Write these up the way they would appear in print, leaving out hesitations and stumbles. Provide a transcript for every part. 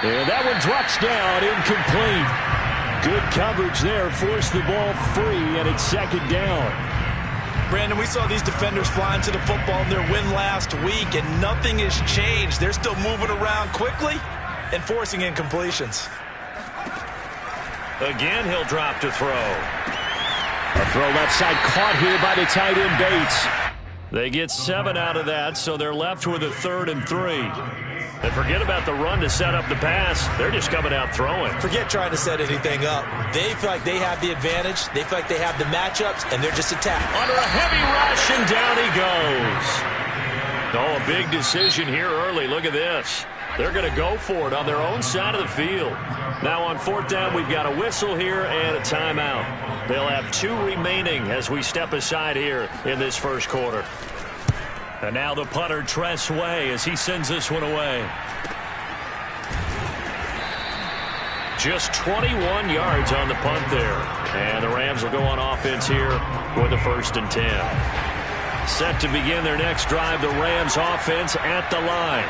And that one drops down, incomplete. Good coverage there, forced the ball free, and it's second down. Brandon, we saw these defenders flying to the football in their win last week, and nothing has changed. They're still moving around quickly and forcing incompletions. Again, he'll drop to throw. A throw left side caught here by the tight end Bates. They get 7 out of that, so they're left with a 3rd and 3. And forget about the run to set up the pass. They're just coming out throwing. Forget trying to set anything up. They feel like they have the advantage. They feel like they have the matchups, and they're just attacking. Under a heavy rush, and down he goes. Oh, a big decision here early. Look at this. They're going to go for it on their own side of the field. Now on 4th down, we've got a whistle here and a timeout. They'll have 2 remaining as we step aside here in this first quarter. And now the punter, Tress Way, as he sends this one away. Just 21 yards on the punt there. And the Rams will go on offense here with a 1st and 10. Set to begin their next drive, the Rams offense at the line.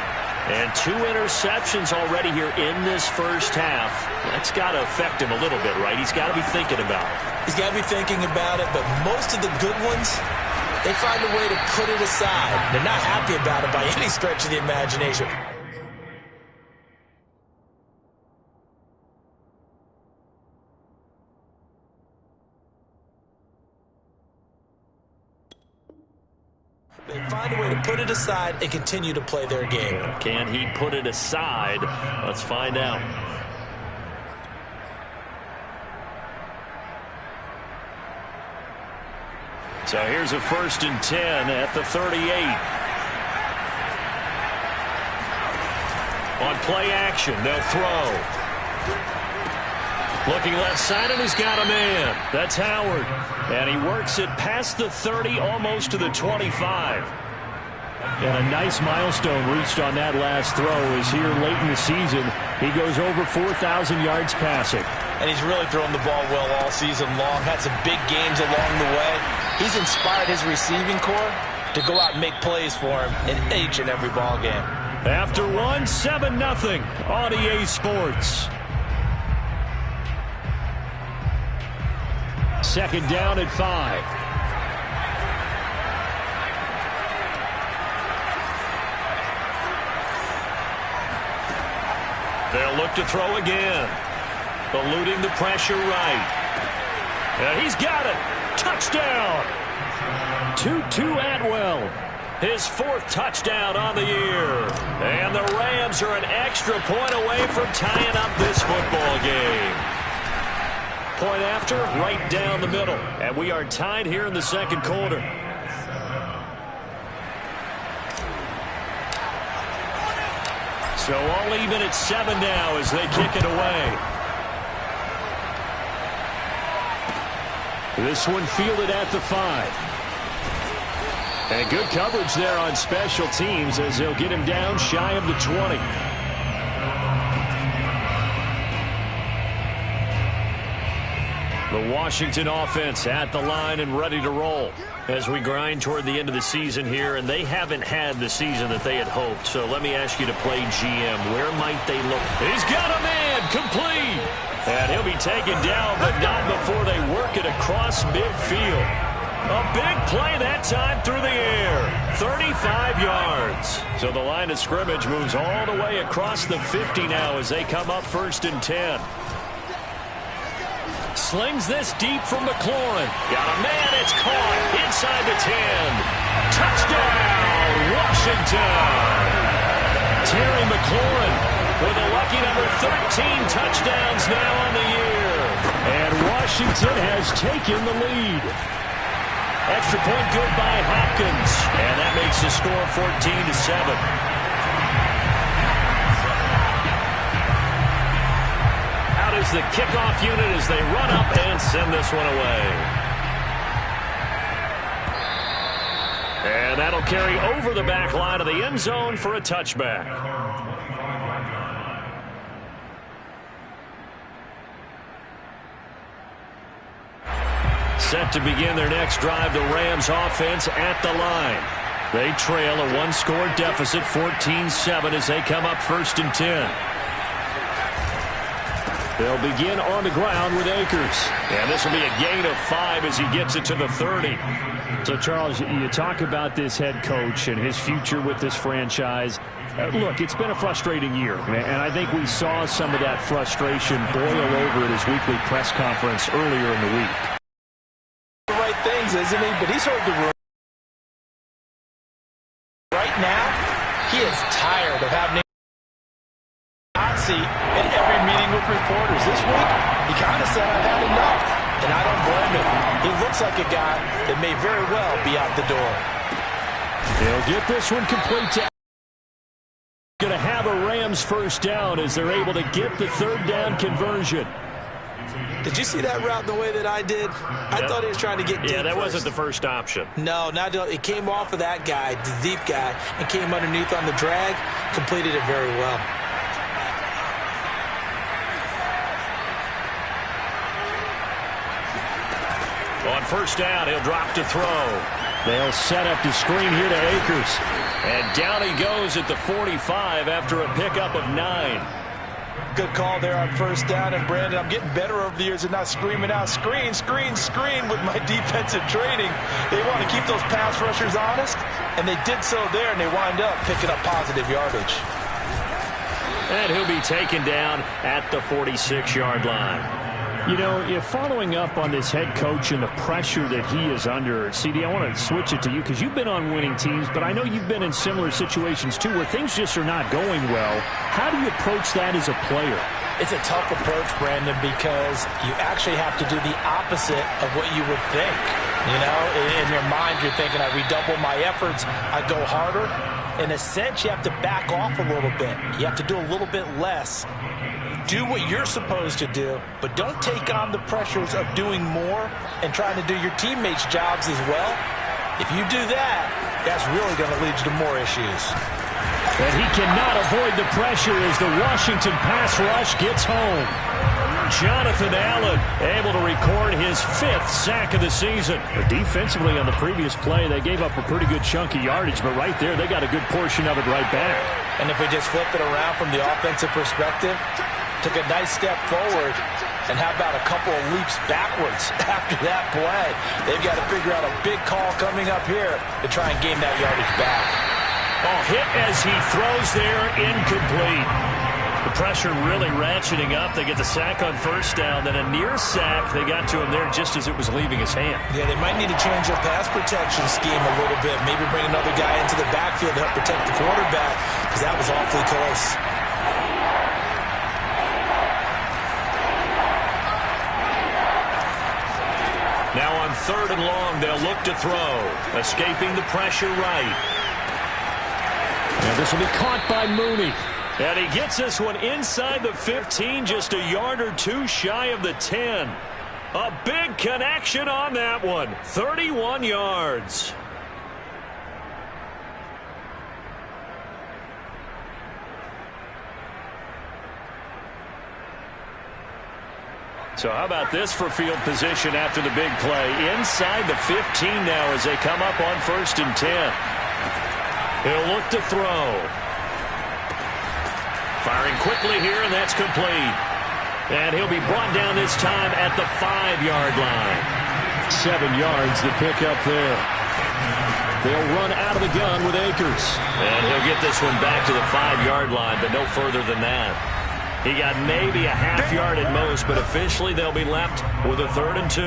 And 2 interceptions already here in this first half. That's got to affect him a little bit, right? He's got to be thinking about it. He's got to be thinking about it, but most of the good ones, they find a way to put it aside. They're not happy about it by any stretch of the imagination. They find a way to put it aside and continue to play their game. Can he put it aside? Let's find out. So here's a 1st and 10 at the 38. On play action, they'll throw. Looking left side, and he's got a man. That's Howard. And he works it past the 30, almost to the 25. And a nice milestone reached on that last throw is here late in the season. He goes over 4,000 yards passing. And he's really thrown the ball well all season long. Had some big games along the way. He's inspired his receiving corps to go out and make plays for him in each and every ball game. After 7-0 on EA Sports. 2nd down at 5. They'll look to throw again. Eluding the pressure right. And he's got it. Touchdown. Tutu Atwell. His 4th touchdown on the year. And the Rams are an extra point away from tying up this football game. Point after, right down the middle. And we are tied here in the second quarter. So all even at 7 now as they kick it away. This one fielded at the 5. And good coverage there on special teams as they'll get him down shy of the 20. The Washington offense at the line and ready to roll as we grind toward the end of the season here, and they haven't had the season that they had hoped. So let me ask you to play GM. Where might they look? He's got a man, complete. And he'll be taken down, but not before they work it across midfield. A big play that time through the air. 35 yards. So the line of scrimmage moves all the way across the 50 now as they come up 1st and 10. Slings this deep from McLaurin. Got a man, it's caught inside the 10. Touchdown, Washington. Terry McLaurin with a lucky number 13 touchdowns now on the year. And Washington has taken the lead. Extra point good by Hopkins. And that makes the score 14-7. Is the kickoff unit as they run up and send this one away. And that'll carry over the back line of the end zone for a touchback. Set to begin their next drive, the Rams offense at the line. They trail a 1-score deficit, 14-7, as they come up 1st and 10. They'll begin on the ground with Akers. And this will be a gain of 5 as he gets it to the 30. So, Charles, you talk about this head coach and his future with this franchise. Look, it's been a frustrating year, and I think we saw some of that frustration boil over at his weekly press conference earlier in the week. The right things, isn't he? But he's heard the room. Right now, he is tired of having hot seat in every meeting with reporters. This week, he kind of said, I've had enough, and I don't blame him. He looks like a guy that may very well be out the door. They'll get this one complete to going to have a Rams first down as they're able to get the third down conversion. Did you see that route the way that I did? I thought he was trying to get deep. Yeah, that first. wasn't the first option. No, it came off of that guy, the deep guy, and came underneath on the drag, completed it very well. On first down, he'll drop to throw. They'll set up the screen here to Akers. And down he goes at the 45 after a pickup of 9. Good call there on first down. And, Brandon, I'm getting better over the years and not screaming out, screen, screen, screen with my defensive training. They want to keep those pass rushers honest, and they did so there, and they wind up picking up positive yardage. And he'll be taken down at the 46-yard line. You know, following up on this head coach and the pressure that he is under, CD, I want to switch it to you because you've been on winning teams, but I know you've been in similar situations too where things just are not going well. How do you approach that as a player? It's a tough approach, Brandon, because you actually have to do the opposite of what you would think. You know, in your mind, you're thinking, I redouble my efforts, I go harder. In a sense, you have to back off a little bit. You have to do a little bit less. Do what you're supposed to do, but don't take on the pressures of doing more and trying to do your teammates' jobs as well. If you do that, that's really going to lead you to more issues. And he cannot avoid the pressure as the Washington pass rush gets home. Jonathan Allen able to record his 5th sack of the season. But defensively on the previous play, they gave up a pretty good chunk of yardage, but right there, they got a good portion of it right back. And if we just flip it around from the offensive perspective, took a nice step forward, and how about a couple of leaps backwards after that play? They've got to figure out a big call coming up here to try and gain that yardage back. Oh, hit as he throws there, incomplete. The pressure really ratcheting up. They get the sack on first down, then a near sack. They got to him there just as it was leaving his hand. Yeah, they might need to change their pass protection scheme a little bit. Maybe bring another guy into the backfield to help protect the quarterback, because that was awfully close. Now on 3rd and long, they'll look to throw. Escaping the pressure right. And this will be caught by Mooney. And he gets this one inside the 15, just a yard or two shy of the 10. A big connection on that one. 31 yards. So how about this for field position after the big play? Inside the 15 now as they come up on 1st and 10. He'll look to throw. Firing quickly here, and that's complete. And he'll be brought down this time at the 5-yard line. 7 yards to pick up there. They'll run out of the gun with Akers. And he'll get this one back to the 5-yard line, but no further than that. He got maybe a half yard at most, but officially they'll be left with a 3rd and 2.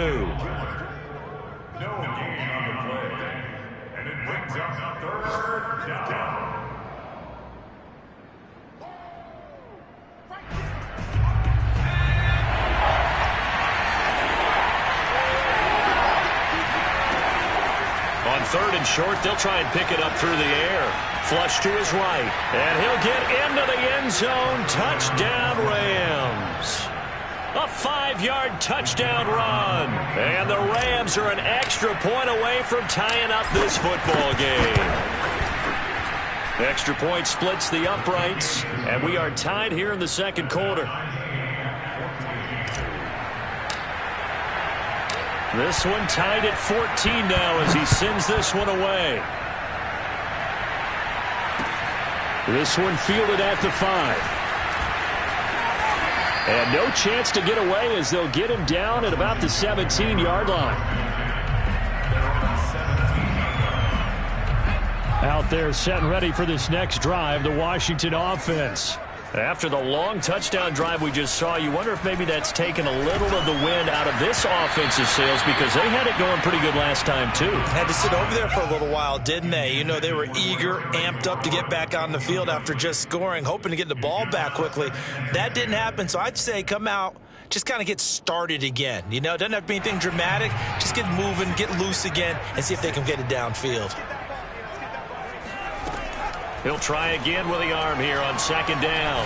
No gain on the play. And it brings up 3rd down. On 3rd and short, they'll try and pick it up through the air. Flush to his right. And he'll get into the end zone. Touchdown, Rams. A 5-yard touchdown run. And the Rams are an extra point away from tying up this football game. Extra point splits the uprights. And we are tied here in the 2nd quarter. This one tied at 14 now as he sends this one away. This one fielded at the 5. And no chance to get away as they'll get him down at about the 17-yard line. Out there set and ready for this next drive, the Washington offense. After the long touchdown drive we just saw, you wonder if maybe that's taken a little of the wind out of this offense's sails because they had it going pretty good last time too. Had to sit over there for a little while, didn't they? You know, they were eager, amped up to get back on the field after just scoring, hoping to get the ball back quickly. That didn't happen, so I'd say come out, just kind of get started again. You know, it doesn't have to be anything dramatic. Just get moving, get loose again, and see if they can get it downfield. He'll try again with the arm here on second down.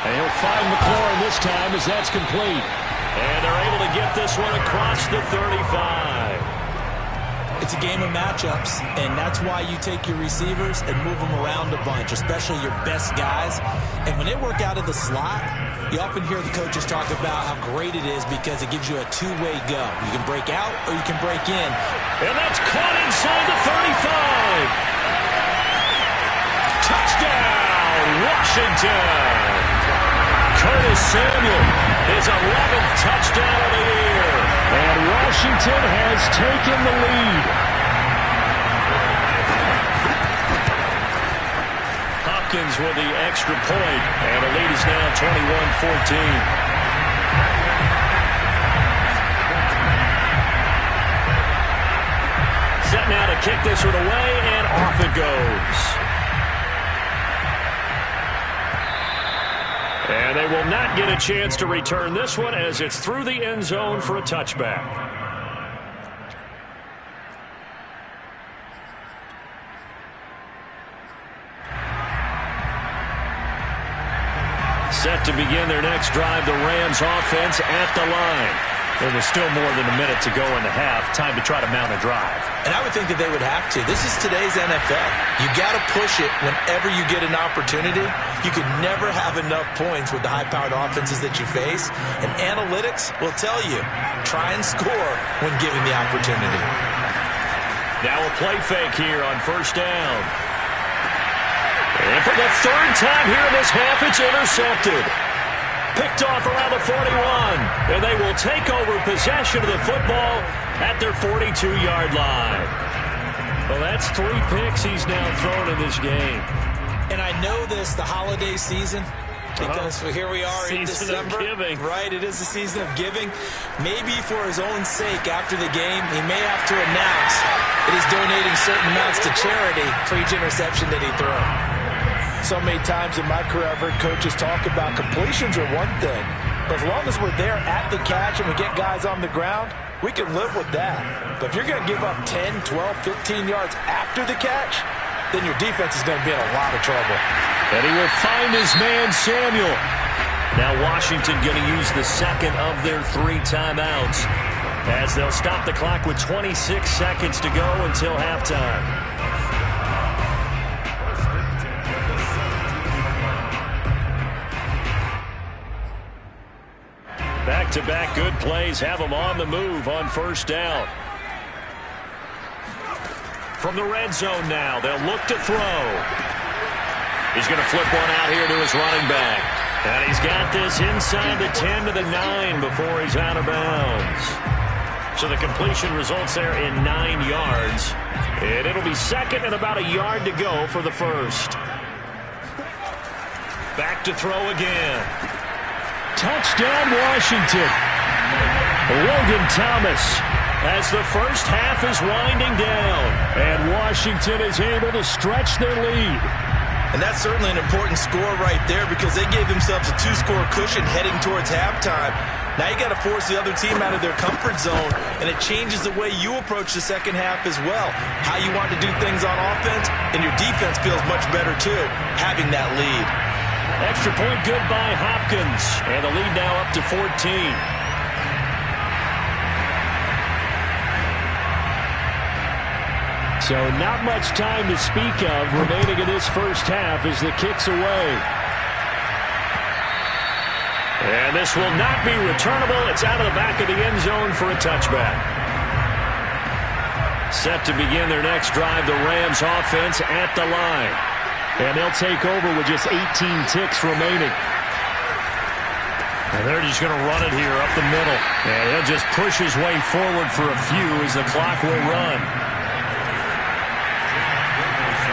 And he'll find McLaurin this time as that's complete. And they're able to get this one across the 35. It's a game of matchups, and that's why you take your receivers and move them around a bunch, especially your best guys. And when they work out of the slot, you often hear the coaches talk about how great it is because it gives you a two-way go. You can break out or you can break in. And that's caught inside the 35. Touchdown, Washington! Curtis Samuel, his 11th touchdown of the year. And Washington has taken the lead. Hopkins with the extra point, and the lead is now 21-14. Set now to kick this one away, and off it goes. And they will not get a chance to return this one as it's through the end zone for a touchback. Set to begin their next drive, the Rams offense at the line. And with still more than a minute to go in the half, time to try to mount a drive. And I would think that they would have to. This is today's NFL. You got to push it whenever you get an opportunity. You can never have enough points with the high-powered offenses that you face. And analytics will tell you, try and score when given the opportunity. Now a play fake here on first down. And for the third time here in this half, it's intercepted. Picked off around the 41, and they will take over possession of the football at their 42-yard line. Well, that's 3 picks he's now thrown in this game. And I know this, the holiday season, because here we are in December. Season of giving. Right, it is the season of giving. Maybe for his own sake after the game, he may have to announce that he's donating certain amounts to charity for each interception that he threw. So many times in my career, I've heard coaches talk about completions are one thing. But as long as we're there at the catch and we get guys on the ground, we can live with that. But if you're going to give up 10, 12, 15 yards after the catch, then your defense is going to be in a lot of trouble. And he will find his man, Samuel. Now Washington going to use the second of their 3 timeouts as they'll stop the clock with 26 seconds to go until halftime. Back-to-back good plays have them on the move on first down. From the red zone now, they'll look to throw. He's going to flip one out here to his running back. And he's got this inside the 10 to the 9 before he's out of bounds. So the completion results there in 9 yards. And it'll be second and about a yard to go for the first. Back to throw again. Touchdown, Washington. Logan Thomas as the first half is winding down. And Washington is able to stretch their lead. And that's certainly an important score right there because they gave themselves a 2-score cushion heading towards halftime. Now you got to force the other team out of their comfort zone, and it changes the way you approach the second half as well. How you want to do things on offense, and your defense feels much better too, having that lead. Extra point good by Hopkins. And the lead now up to 14. So not much time to speak of remaining in this first half as the kick's away. And this will not be returnable. It's out of the back of the end zone for a touchback. Set to begin their next drive, the Rams offense at the line. And they'll take over with just 18 ticks remaining. And they're just going to run it here up the middle. And he'll just push his way forward for a few as the clock will run.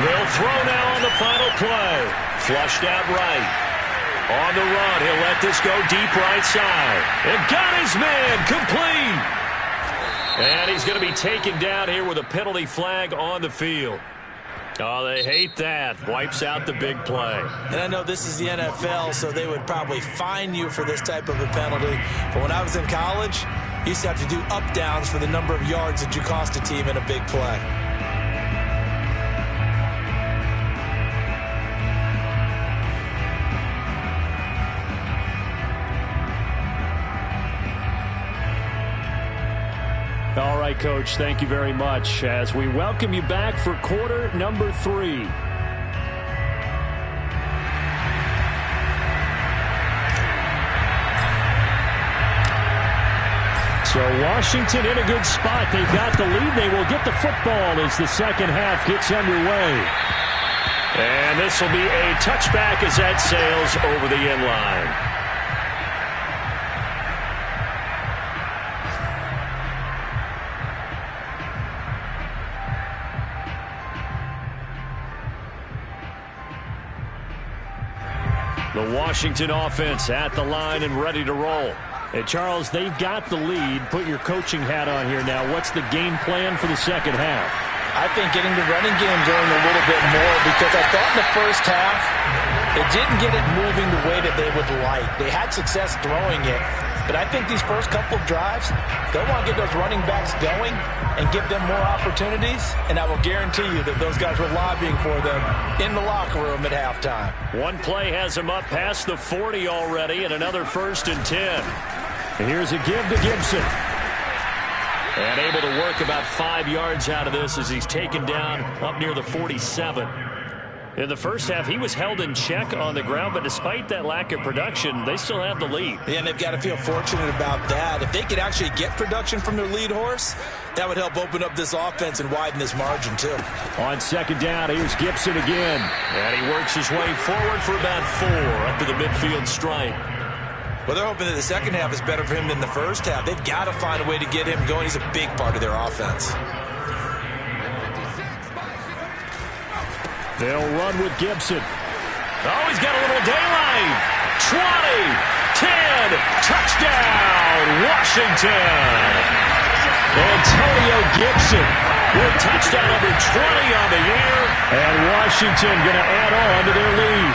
They'll throw now on the final play. Flushed out right. On the run, he'll let this go deep right side. And got his man complete. And he's going to be taken down here with a penalty flag on the field. Oh, they hate that. Wipes out the big play. And I know this is the NFL, so they would probably fine you for this type of a penalty. But when I was in college, you used to have to do up-downs for the number of yards that you cost a team in a big play. All right, Coach, thank you very much as we welcome you back for quarter number 3. So Washington in a good spot. They've got the lead. They will get the football as the second half gets underway. And this will be a touchback as that sails over the end line. The Washington offense at the line and ready to roll. Hey, Charles, they've got the lead. Put your coaching hat on here now. What's the game plan for the second half? I think getting the running game going a little bit more, because I thought in the first half they didn't get it moving the way that they would like. They had success throwing it, but I think these first couple of drives, they'll want to get those running backs going and give them more opportunities, and I will guarantee you that those guys were lobbying for them in the locker room at halftime. One play has him up past the 40 already, and another 1st and 10. And here's a give to Gibson. And able to work about 5 yards out of this as he's taken down up near the 47. In the first half, he was held in check on the ground, but despite that lack of production, they still have the lead. Yeah, and they've got to feel fortunate about that. If they could actually get production from their lead horse, that would help open up this offense and widen this margin, too. On second down, here's Gibson again. And he works his way forward for about 4 up to the midfield stripe. Well, they're hoping that the second half is better for him than the first half. They've got to find a way to get him going. He's a big part of their offense. They'll run with Gibson. Oh, he's got a little daylight. 20, 10, touchdown, Washington. Antonio Gibson with touchdown number 20 on the year. And Washington going to add on to their lead.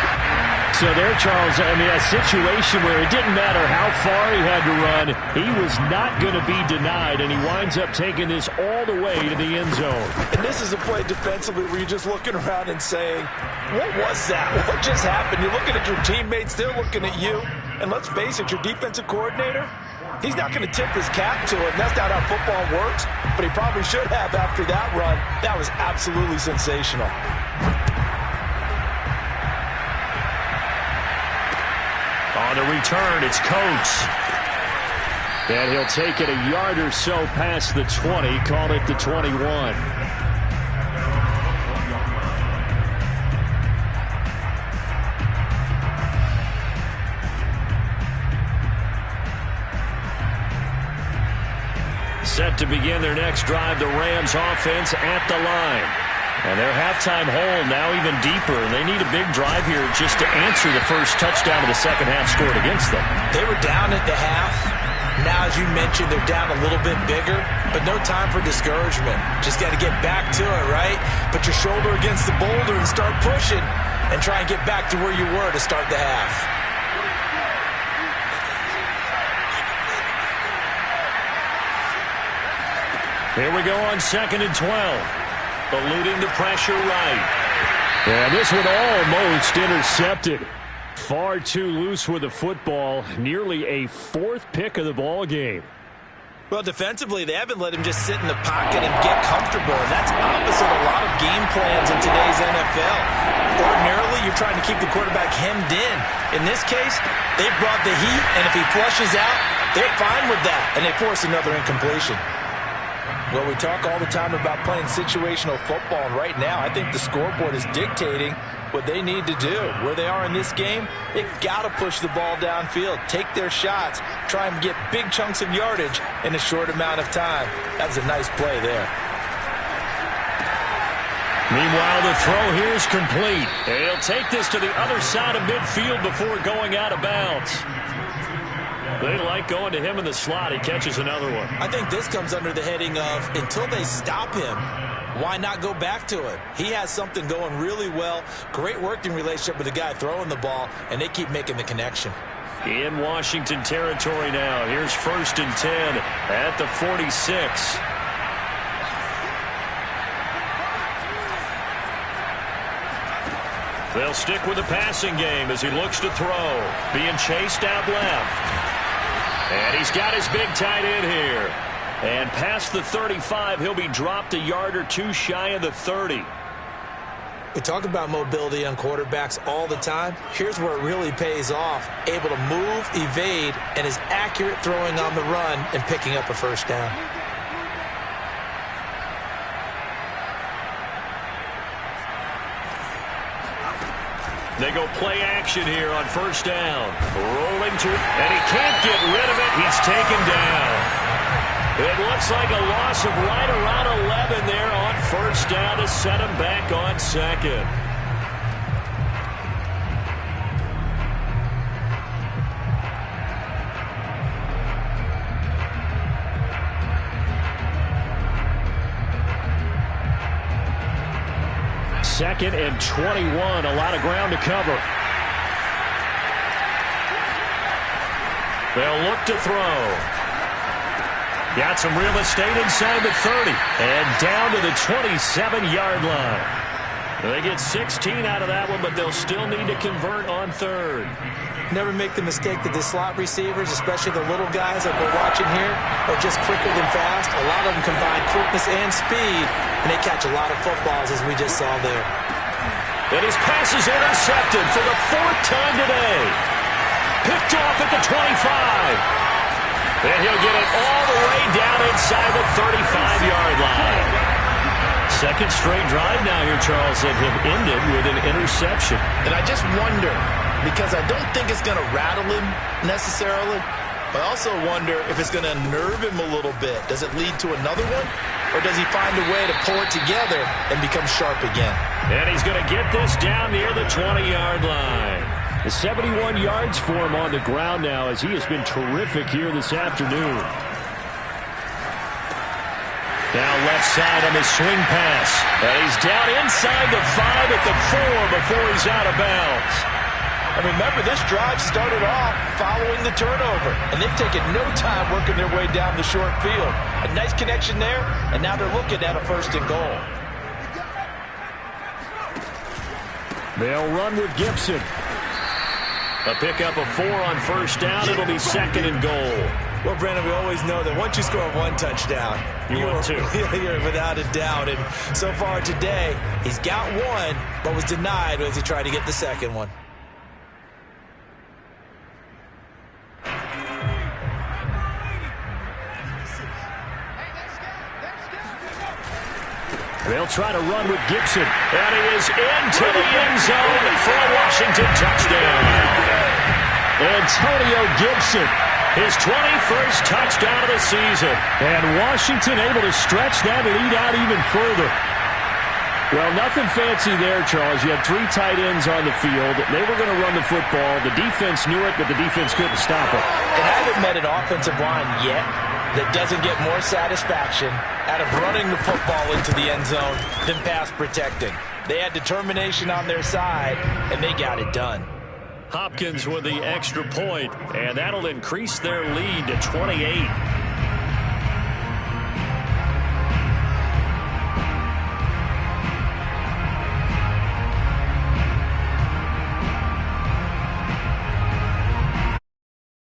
So there, Charles, I mean, a situation where it didn't matter how far he had to run, he was not going to be denied, and he winds up taking this all the way to the end zone. And this is a play defensively where you're just looking around and saying, what was that? What just happened? You're looking at your teammates, they're looking at you. And let's face it, your defensive coordinator, he's not going to tip his cap to it, and that's not how football works, but he probably should have after that run. That was absolutely sensational. On the return, it's Coates. And he'll take it a yard or so past the 20, call it the 21. Set to begin their next drive, the Rams offense at the line. And their halftime hole now even deeper. They need a big drive here just to answer the first touchdown of the second half scored against them. They were down at the half. Now, as you mentioned, they're down a little bit bigger, but no time for discouragement. Just got to get back to it, right? Put your shoulder against the boulder and start pushing and try and get back to where you were to start the half. Here we go on 2nd and 12. Eluding the pressure right. Yeah, this one almost intercepted. Far too loose with the football. Nearly a 4th pick of the ball game. Well, defensively, they haven't let him just sit in the pocket and get comfortable, and that's opposite a lot of game plans in today's NFL. Ordinarily, you're trying to keep the quarterback hemmed in. In this case, they brought the heat, and if he flushes out, they're fine with that, and they force another incompletion. Well, we talk all the time about playing situational football, and right now I think the scoreboard is dictating what they need to do. Where they are in this game, they've got to push the ball downfield, take their shots, try and get big chunks of yardage in a short amount of time. That was a nice play there. Meanwhile, the throw here is complete. And he'll take this to the other side of midfield before going out of bounds. They like going to him in the slot. He catches another one. I think this comes under the heading of until they stop him, why not go back to it? He has something going really well. Great working relationship with the guy throwing the ball, and they keep making the connection. In Washington territory now. Here's 1st and 10 at the 46. They'll stick with the passing game as he looks to throw. Being chased out left. And he's got his big tight end here. And past the 35, he'll be dropped a yard or two shy of the 30. We talk about mobility on quarterbacks all the time. Here's where it really pays off. Able to move, evade, and is accurate throwing on the run and picking up a first down. They go play action here on 1st down. Rolling to it, and he can't get rid of it. He's taken down. It looks like a loss of right around 11 there on 1st down to set him back on 2nd. Second and 21. A lot of ground to cover. They'll look to throw. Got some real estate inside the 30. And down to the 27-yard line. They get 16 out of that one, but they'll still need to convert on 3rd. Never make the mistake that the slot receivers, especially the little guys that we're watching here, are just quicker than fast. A lot of them combine quickness and speed, and they catch a lot of footballs, as we just saw there. And his pass is intercepted for the 4th time today. Picked off at the 25. And he'll get it all the way down inside the 35-yard line. Second straight drive now here, Charles, that have ended with an interception. And I just wonder, because I don't think it's going to rattle him necessarily, but I also wonder if it's going to nerve him a little bit. Does it lead to another one? Or does he find a way to pull it together and become sharp again? And he's going to get this down near the 20-yard line. The 71 yards for him on the ground now as he has been terrific here this afternoon. Now left side on the swing pass. And he's down inside the 5 at the 4 before he's out of bounds. And remember, this drive started off following the turnover, and they've taken no time working their way down the short field. A nice connection there, and now they're looking at a 1st and goal. They'll run with Gibson. A pickup of 4 on 1st down. It'll be 2nd and goal. Well, Brandon, we always know that once you score 1 touchdown, you're 2. You're without a doubt. And so far today, he's got 1, but was denied as he tried to get the 2nd one. They'll try to run with Gibson. And he is into the end zone for a Washington touchdown. Antonio Gibson, his 21st touchdown of the season. And Washington able to stretch that lead out even further. Well, nothing fancy there, Charles. You had 3 tight ends on the field. They were going to run the football. The defense knew it, but the defense couldn't stop it. And I haven't met an offensive line yet that doesn't get more satisfaction out of running the football into the end zone than pass protecting. They had determination on their side, and they got it done. Hopkins with the extra point, and that'll increase their lead to 28.